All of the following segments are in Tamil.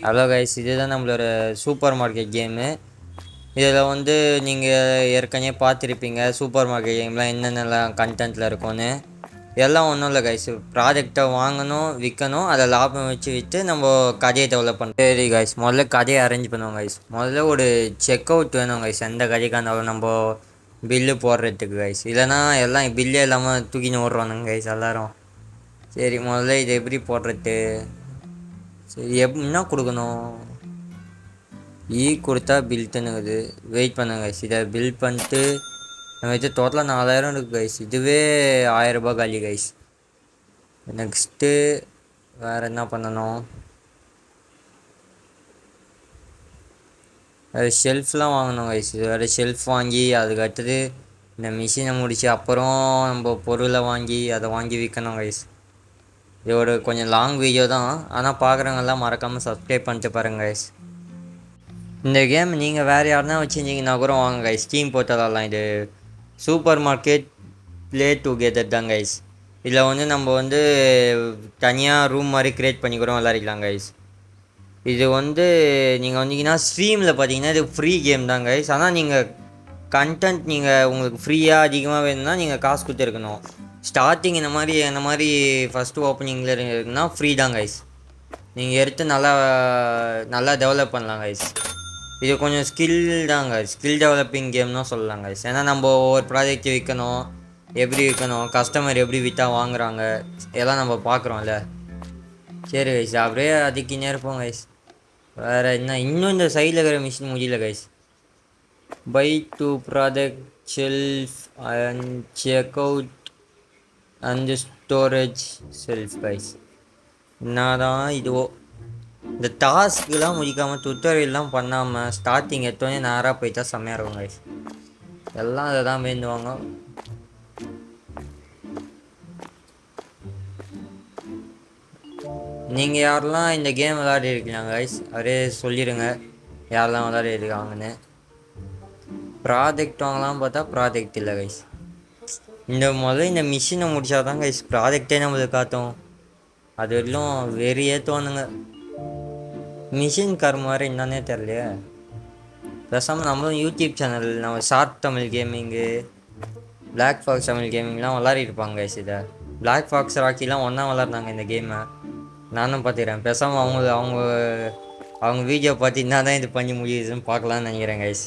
ஹலோ கைஸ், இதுதான் நம்மளோட சூப்பர் மார்க்கெட் கேமு. இதில் வந்து நீங்கள் ஏற்கனவே பார்த்துருப்பீங்க சூப்பர் மார்க்கெட் கேம்லாம் என்னென்னலாம் கண்டென்ட்டில் இருக்கும்னு. எல்லாம் ஒன்றும் இல்லை கைஸ், ப்ராஜெக்டை வாங்கணும், விற்கணும், அதை லாபம் வச்சு விற்று நம்ம கதையை டெவலப் பண்ணணும். சரி கைஸ், முதல்ல கதையை அரேஞ்ச் பண்ணுவோம் கைஸ். முதல்ல ஒரு செக் அவுட் வேணும் கைஸ், எந்த கதைக்காக இருந்தாலும் நம்ம பில்லு போடுறதுக்கு கைஸ். இல்லைனா எல்லாம் பில்லே இல்லாமல் தூக்கின்னு ஓடுறானுங்க கைஸ் எல்லோரும். சரி, முதல்ல இதை எப்படி போடுறது? சரி, என்ன கொடுக்கணும்? கொடுத்தா பில்ட்டுன்னுக்குது. வெயிட் பண்ணுங்க கைஸ், இதை பில் பண்ணிட்டு நம்ம இது டோட்டலாக 4000 இருக்குது கைஸ். இதுவே 1000 ரூபாய் காலி கைஸ். நெக்ஸ்ட்டு வேறு என்ன பண்ணணும்? அது ஷெல்ஃப்லாம் வாங்கணும் கைஸ். இது வேறு ஷெல்ஃப் வாங்கி அதுக்கு அடுத்தது இந்த மிஷினை முடித்து அப்புறம் நம்ம பொருளை வாங்கி அதை வாங்கி விற்கணும் கைஸ். இது ஒரு கொஞ்சம் லாங் வீடியோ தான், ஆனால் பார்க்குறவங்கெல்லாம் மறக்காமல் சப்ஸ்கிரைப் பண்ணிட்டு பாருங்கள் கைஸ். இந்த கேம் நீங்கள் வேறு யாருனா வச்சுருந்தீங்கன்னா கூட வாங்க கைஸ், ஸ்டீம் போட்டு விளாட்லாம். இது சூப்பர் மார்க்கெட் ப்ளே டுகெதர் தான் கைஸ். இதில் வந்து நம்ம வந்து தனியாக ரூம் மாதிரி க்ரியேட் பண்ணி கூட விளாடிக்கலாம் கைஸ். இது வந்து நீங்கள் வந்தீங்கன்னா ஸ்ட்ரீமில் பார்த்தீங்கன்னா இது ஃப்ரீ கேம் தான் கைஸ். ஆனால் நீங்கள் கண்டென்ட் நீங்கள் உங்களுக்கு ஃப்ரீயாக அதிகமாக வேணும்னா நீங்கள் காசு கொடுத்துருக்கணும். ஸ்டார்டிங் இந்த மாதிரி ஃபஸ்ட்டு ஓப்பனிங்கில் இருக்குன்னா ஃப்ரீ தான் கைஸ். நீங்கள் எடுத்து நல்லா நல்லா டெவலப் பண்ணலாம் கைஸ். இது கொஞ்சம் ஸ்கில் தாங்க, ஸ்கில் டெவலப்பிங் கேம் தான் சொல்லலாம் கைஸ். ஏன்னா நம்ம ஒவ்வொரு ப்ராஜெக்ட் விற்கணும், எப்படி விற்கணும், கஸ்டமர் எப்படி விற்றா வாங்குறாங்க, எல்லாம் நம்ம பார்க்குறோம்ல. சரி கைஸ், அப்படியே அதுக்கு இருப்போம் கைஸ். வேறு என்ன, இன்னும் இந்த சைடில் இருக்கிற மிஷின் முடியல guys. Buy to product shelf and check out and storage shelf guys. என்னதான் இதுவோ, இந்த டாஸ்க்கெலாம் முடிக்காமல் டுட்டோரியல்லாம் பண்ணாமல் ஸ்டார்டிங் எடுத்தோடனே நேராக போயிட்டா செம்மையாக இருக்கும் கைஸ். எல்லாம் அதை தான் வேண்டுவாங்க. நீங்கள் யாரெல்லாம் இந்த கேம் விளையாடி இருக்கீங்க கைஸ், அவரே சொல்லிடுங்க யாரெல்லாம் விளையாடி இருக்காங்கன்னு. ப்ராஜெக்ட் வாங்கலாம் பார்த்தா ப்ராஜெக்ட் இல்லை கைஸ். முதல்ல இந்த மிஷினை முடித்தா தான் கைஸ் ப்ராஜெக்டே நம்மளுக்கு காட்டும். அது வரலும் வெறியே தோணுங்க. மிஷின் கார் மாதிரி என்னன்னே தெரியலையே. பேசாமல் நம்மளும் யூடியூப் சேனல், நம்ம short Tamil கேமிங்கு, black Fox Tamil கேமிங்லாம் விளாடிருப்பாங்க guys. இதை பிளாக் ஃபாக்ஸ் ராக்கிலாம் ஒன்றா விளாட்னாங்க இந்த கேமை. நானும் பார்த்துக்கிறேன். பேசாமல் அவங்க வீடியோ பார்த்து என்ன தான் இது பண்ணி முடியுதுன்னு பார்க்கலான்னு நினைக்கிறேன் கைஸ்.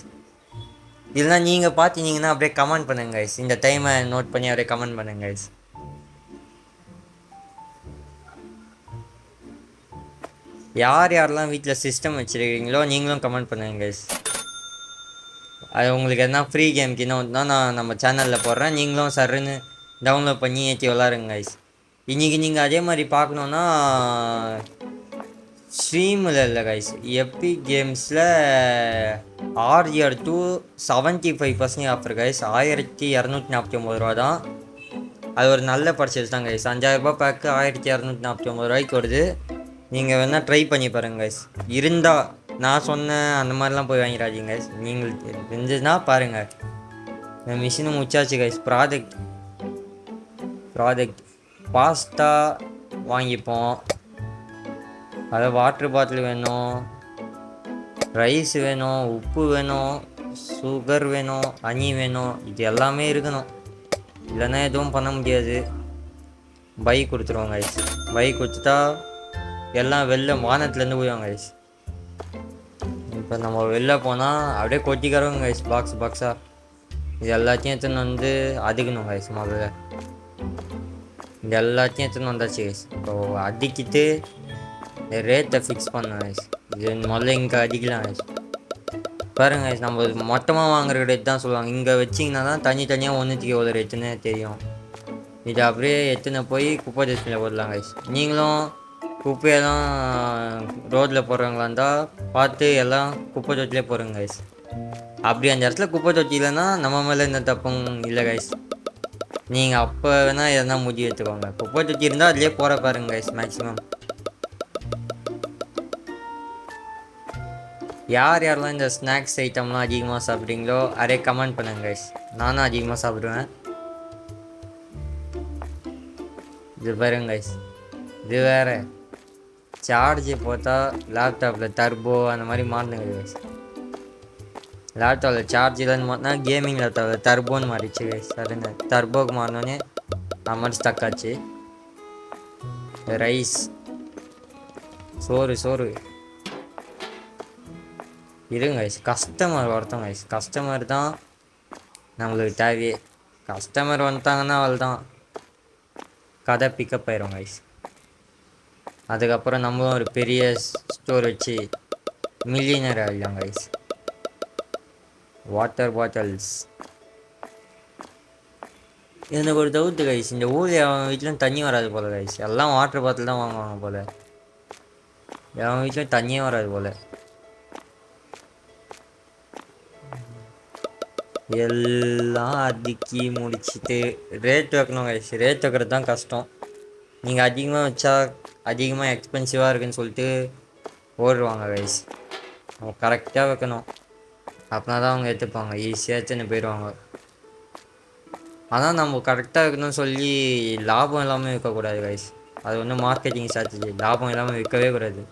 இல்லைனா நீங்கள் பார்த்துனீங்கன்னா அப்படியே கமெண்ட் பண்ணுங்க கைஸ். இந்த டைமை நோட் பண்ணி அப்படியே கமெண்ட் பண்ணுங்க கைஸ். யார் யாரெல்லாம் வீட்டில் சிஸ்டம் வச்சுருக்கீங்களோ நீங்களும் கமெண்ட் பண்ணுங்க கைஸ். அது உங்களுக்கு எதனா ஃப்ரீ கேம்க்கு இன்னும் தான் நான் நம்ம சேனலில் போடுறேன், நீங்களும் சருன்னு டவுன்லோட் பண்ணி ஏற்றி விளாடுங்க கைஸ். இன்றைக்கி நீங்கள் அதே மாதிரி பார்க்கணுன்னா ஸ்ட்ரீமில் இல்லை கைஸ், எபிக் கேம்ஸில் RDR 2 75% ஆஃபர் கைஸ். 1249 ரூபா தான். அது ஒரு நல்ல பர்ச்சேஸ் தான் கைஸ். 5000 ரூபா பேக்கு 1249 ரூபாய்க்கு வருது. நீங்கள் வேணால் ட்ரை பண்ணி பாருங்கள் கைஸ். இருந்தால் நான் சொன்னேன் அந்த மாதிரிலாம் போய் வாங்கிடாதீங்க கைஸ். நீங்கள் தெரிஞ்சதுன்னா பாருங்கள். இந்த மிஷினை முடிச்சாச்சு கைஸ். ப்ராஜெக்ட் பாஸ்தா வாங்கிப்போம். அதை வாட்டர் பாட்டில் வேணும், ரைஸ் வேணும், உப்பு வேணும், சுகர் வேணும், ஹனி வேணும். இது எல்லாமே இருக்கணும், இல்லைன்னா எதுவும் பண்ண முடியாது. பை கொடுத்துருவோம் கைஸ். பை கொடுத்துட்டா எல்லாம் வெளில வானத்துலேருந்து போயிடுவாங்க கைஸ். இப்போ நம்ம வெளில போனால் அப்படியே கொட்டிக்கிறோங்க கைஸ், பாக்ஸாக. இது எல்லாத்தையும் எடுத்துன்னு வந்து அடிக்கணும் கைஸ். முதல்ல இது எல்லாத்தையும் எடுத்துன்னு வந்தாச்சு கைஸ். இப்போ அடிக்கிட்டு ரேட்டை ஃபிக்ஸ் பண்ணேன் கைஸ். இது முதல்ல இங்கே அடிக்கலாம் கைஸ். பாருங்க கைஸ், நம்ம மொத்தமாக வாங்குற ரேட் தான் சொல்லுவாங்க. இங்கே வச்சிங்கன்னா தான் தனியாக ஒன்றுத்துக்கு எவ்வளோ ரேட்டுன்னு தெரியும். இதை அப்படியே எடுத்துன்னு போய் குப்பை டஸ்ட்பினில் போடலாம் கைஸ். நீங்களும் குப்பையெல்லாம் ரோட்டில் போடுறவங்களா இருந்தால் பார்த்து எல்லாம் குப்பை தொட்டிலே போடுங்க கைஸ். அப்படி அந்த இடத்துல குப்பை தொட்டி இல்லைன்னா நம்ம மேலே எந்த தப்பும் இல்லை கைஸ். நீங்கள் அப்போ வேணால் எதனா முடிவு எடுத்துக்கோங்க. குப்பை தொட்டி இருந்தால் அதிலே போகிற பாருங்க கைஸ். மேக்ஸிமம் யாரெல்லாம் இந்த ஸ்நாக்ஸ் ஐட்டம்லாம் அதிகமாக சாப்பிட்றீங்களோ அதே கமெண்ட் பண்ணுங்க கைஸ். நானும் அதிகமாக சாப்பிடுவேன். இது பாருங்க கைஸ், இது வேறு சார்ஜ் போட்டால் லேப்டாப்பில் டர்போ அந்த மாதிரி மாறினுங்க கைஸ். லேப்டாப்பில் சார்ஜ் இல்லைன்னு மாற்றினா கேமிங் லேப்டாப்பில் டர்போன்னு மாறிடுச்சு கைஸ். சரிங்க, டர்போக்கு மாறினோடனே அது மாதிரி ஸ்டக் ஆச்சு. ரைஸ், சோறு இருங்க கைஸ். கஸ்டமர் ஒருத்தவங்க கைஸ், கஸ்டமர் தான் நம்மளுக்கு தேவையே. கஸ்டமர் வந்துட்டாங்கன்னா அவள் தான் கதை பிக்கப் ஆயிரும் கைஸ். அதுக்கப்புறம் நம்மளும் ஒரு பெரிய ஸ்டோர் வச்சு மில்லியனர் ஆகிடலாம் கைஸ். Water bottles. எனக்கு ஒரு டவுட்டு கைஸ், இந்த ஊரில் அவன் வீட்லையும் தண்ணி வராது போல் கைஸ். எல்லாம் வாட்டர் பாட்டில் தான் வாங்குவாங்க போல். அவன் வீட்லையும் தண்ணியே வராது போல். எல்லாம் அடுக்கி முடிச்சுட்டு ரேட் வைக்கணும் கைஸ். ரேட் வைக்கிறது தான் கஷ்டம். நீங்கள் அதிகமாக வச்சா அதிகமாக எக்ஸ்பென்சிவாக இருக்குன்னு சொல்லிட்டு ஓடுவாங்க கைஸ். அவங்க கரெக்டாக வைக்கணும், அப்படின்னா தான் அவங்க எடுத்துப்பாங்க. ஈஸியாக எடுத்துன்னு போயிடுவாங்க. ஆனால் நம்ம கரெக்டாக வைக்கணும்னு சொல்லி லாபம் இல்லாமல் விற்கக்கூடாது கைஸ். அது வந்து மார்க்கெட்டிங் ஸ்ட்ராட்டஜி. லாபம் இல்லாமல் விற்கவே கூடாது.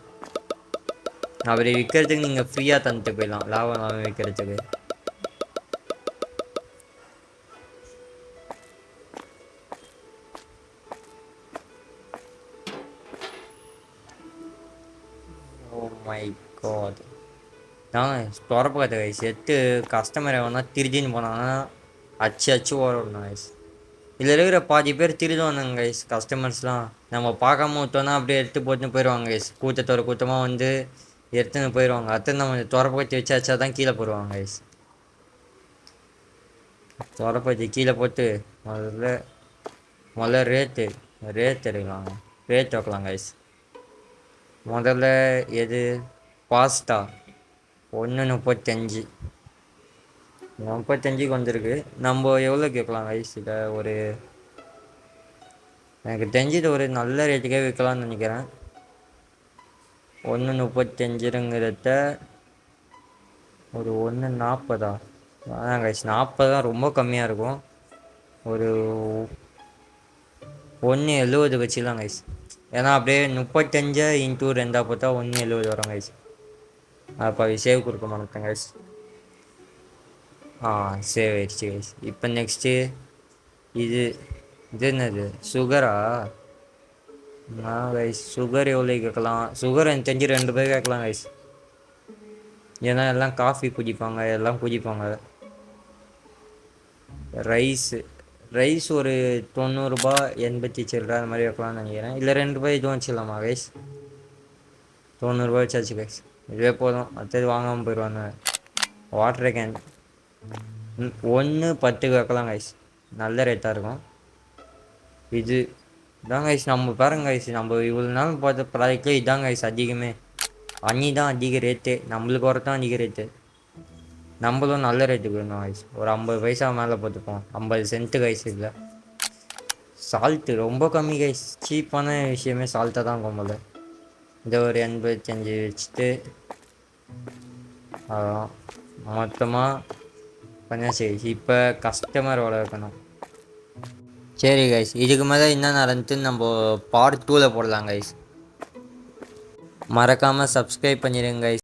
அப்படி விற்கிறதுக்கு நீங்கள் ஃப்ரீயாக தந்துட்டு போயிடலாம், லாபம் இல்லாமல் விற்கிறதுக்கு. Oh my god. நான் திறப்பாது கைஸ். எட்டு கஸ்டமரை வேணா திருடின்னு போனாங்கன்னா அச்சு ஓடணும் கைஸ். இதில் இருக்கிற பாதி பேர் திருடுவானுங்க கைஸ். கஸ்டமர்ஸ்லாம் நம்ம பார்க்காம விட்டோன்னா அப்படியே எடுத்து போட்டுன்னு போயிடுவாங்க கைஸ். கூட்டமாக வந்து எடுத்துன்னு போயிடுவாங்க. அடுத்து நம்ம திறப்பத்தி வச்சா தான் கீழே போடுவாங்க கைஸ். திறப்பத்தி கீழே போட்டு முதல்ல ரேட் எடுக்கலாம். ரேட் வைக்கலாம் கைஸ். முதல்ல எது? பாஸ்தா 1.35 வந்திருக்கு. நம்ம எவ்வளோ கேட்கலாம் கைஸ்? இதை ஒரு எனக்கு தெரிஞ்சது ஒரு நல்ல ரேட்டுக்கே விற்கலாம்னு நினைக்கிறேன். 1.35ங்கிறத ஒரு 1.40. அதான் கைஸ், 40 தான் ரொம்ப கம்மியாக இருக்கும். ஒரு 1.70 வச்சுக்கலாம் கைஸ். ஏன்னா அப்படியே 35 இன்ட்டு 2 போட்டால் 1.70 வரும் கைஸ். அப்போ சேவ் கொடுக்க மாட்டேன் கைஸ். சேவ் ஆயிடுச்சு கைஸ். இப்போ நெக்ஸ்ட்டு இது என்னது? சுகரா? கைஸ் சுகர் எவ்வளோ கேட்கலாம்? சுகர் எனக்கு தெரிஞ்சு 2 பேர் கேட்கலாம் கைஸ். ஏன்னா எல்லாம் காஃபி குடிப்பாங்க, எல்லாம் குடிப்பாங்க. ரைஸ் ஒரு 90 ரூபாய் 80 சில்லற அந்த மாதிரி வைக்கலாம்னு நினைக்கிறேன். இல்லை 2 ரூபாய் இதுவும் வச்சுக்கலாமா கைஸ்? 90 ரூபாய் வச்சாச்சு கைஸ். இதுவே போதும், அடுத்தது வாங்காமல் போயிடுவாங்க. வாட்டர் கேன் 1.10 வைக்கலாம் கைஸ். நல்ல ரேட்டாக இருக்கும். இது இதான் கைஸ். நம்ம பாருங்க கைஸ், நம்ம இவ்வளோ நாள் பார்த்த ப்ராடக்ட்லேயே இதான் கைஸ் அதிகமே. அன்னி தான் அதிக ரேட்டு, நம்மளுக்கு ஒருத்தான் அதிக ரேட்டு. நம்மளும் நல்ல ரேட்டுக்கு வேணும் கைஸ். ஒரு 50 பைசா மேலே பார்த்துப்போம். 50 சென்ட்டு கைஸ். இல்லை சால்ட்டு ரொம்ப கம்மி கைஸ். சீப்பான விஷயமே சால்ட்டாக தான் இருக்கும் போல. இதை ஒரு 85 வச்சுட்டு அதான் மொத்தமாக பண்ண சரி. இப்போ கஸ்டமர் வர வைக்கணும். சரி கைஸ், இதுக்கு மேலே என்ன நடந்துச்சுன்னு நம்ம பார்ட் 2ல் போடலாம் கைஸ். மறக்காமல் சப்ஸ்கிரைப் பண்ணிடுங்க கைஸ்.